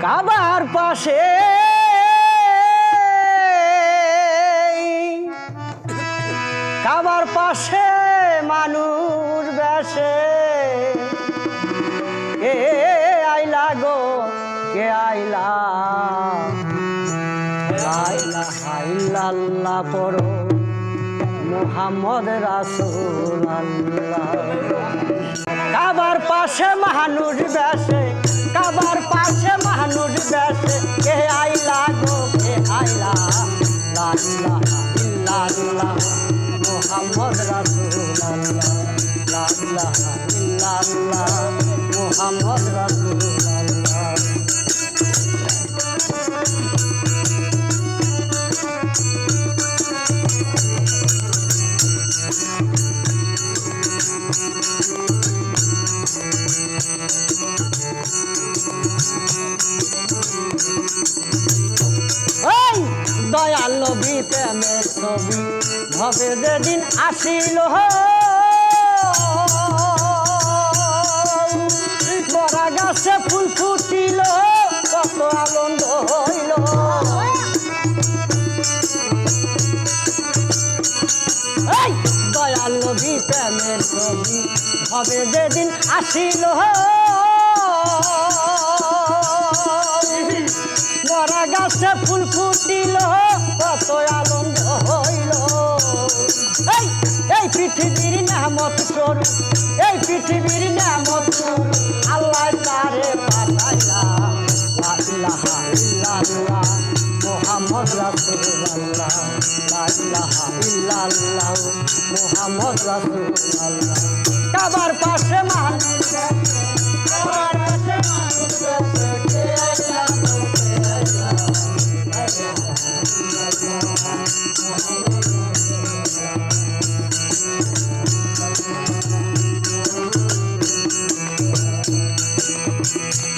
কাবার পাশে কাবার পাশে মানুষ বেশে কে আইলা গো কে আইলা লা ইলাহা ইল্লাল্লাহ পড়ো মুহাম্মদ রাসূলুল্লাহ। কাবার পাশে মানুষ বেশে কাবার পাশে মানুষ বেশে কে আইলা গো কে আইলা লা ইলাহা ইল্লাল্লাহ মুহাম্মদ রাসূলুল্লাহ লা ইলাহা ইল্লাল্লাহ মুহাম্মদ রাসূলুল্লাহ। দয়াল নবী প্রেমের ছবি ভবে যেদিন আসিল বড়া গাছে ফুল ফুটিল কত আনন্দ হইল। দয়াল নবী প্রেমের ছবি ভবে যেদিন আসিল বড়া গাছে ফুল ফুটিল কত আনন্দ হইল। এই পৃথিবীর নেয়ামত স্বরূপ এই পৃথিবীর নেয়ামত স্বরূপ আল্লাহ তারে পাঠাইলা লা ইলাহা ইল্লাল্লাহ মুহাম্মদ রাসূলুল্লাহ লা ইলাহা ইল্লাল্লাহ মুহাম্মদ রাসূলুল্লাহ। কাবার পাশে মানুষ কাবার পাশে মানুষ কে আইলা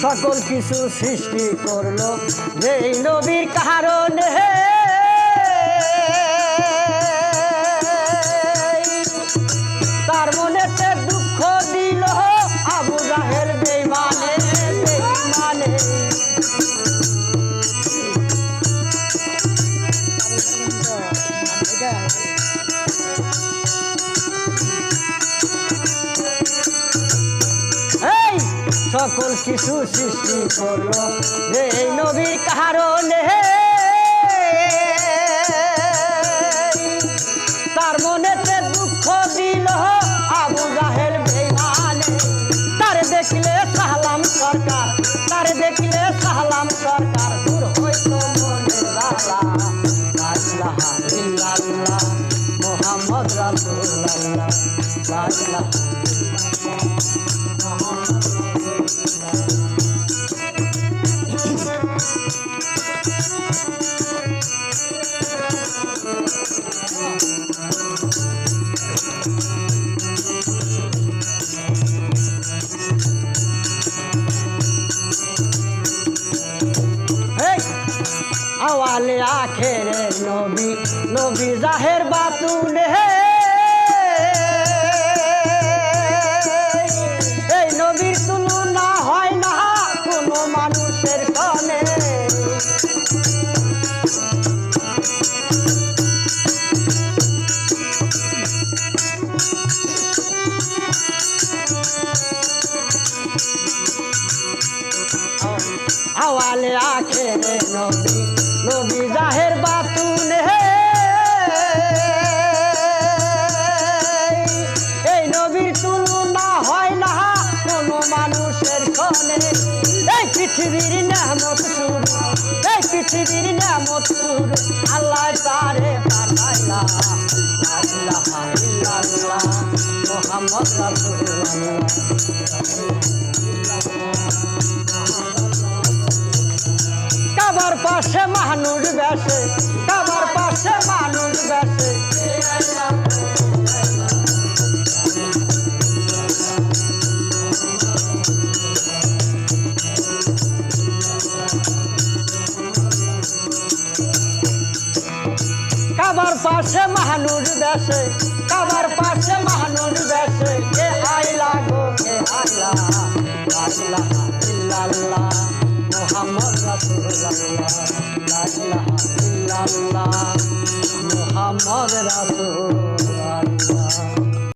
সকল কিছু সৃষ্টি করলো যেই নবীর কারণে তার মনেতে দুঃখ দিল আবু জাহেল বেঈমানে বেঈমানে। সকল কিছু সৃষ্টি করলো এই নবীর কারণে তার মনেতে দুঃখ দিল আবু জাহেল বেঈমানে। তারে দেখলে সালাম সরকার তারে দেখলে সালাম সরকার দূর হইতো মনের জ্বালা লা ইলাহা ইল্লাল্লাহ মুহাম্মদ রাসূলুল্লাহ লা ইলাহা আওয়ালে আখেরে নবী নবী জাহের বাতুনে এই নবীর তুলনা হয় না কোনো মানুষের সনে। আওয়ালে আখেরে নবী নবী জাহের বাতুনে এই নবীর তুলনা হয় না কোনো মানুষের সনে। এই পৃথিবীর নেয়ামত স্বরূপ এই পৃথিবীর নেয়ামত স্বরূপ আল্লাহ তারে পাঠাইলা লা ইলাহা ইল্লাল্লাহ মুহাম্মদ রাসূলুল্লাহ। কাবার পাশে মানুষ বেশে কাবার পাশে মানুষ বেশে কাবার পাশে মানুষ বেশে কাবার পাশে মানুষ বেশে কে আইলা গো কে আইলা লা ইলাহা ইল্লাল্লাহ মুহাম্মদ লা ইলাহা ইল্লাল্লাহ মুহাম্মদ রাসূল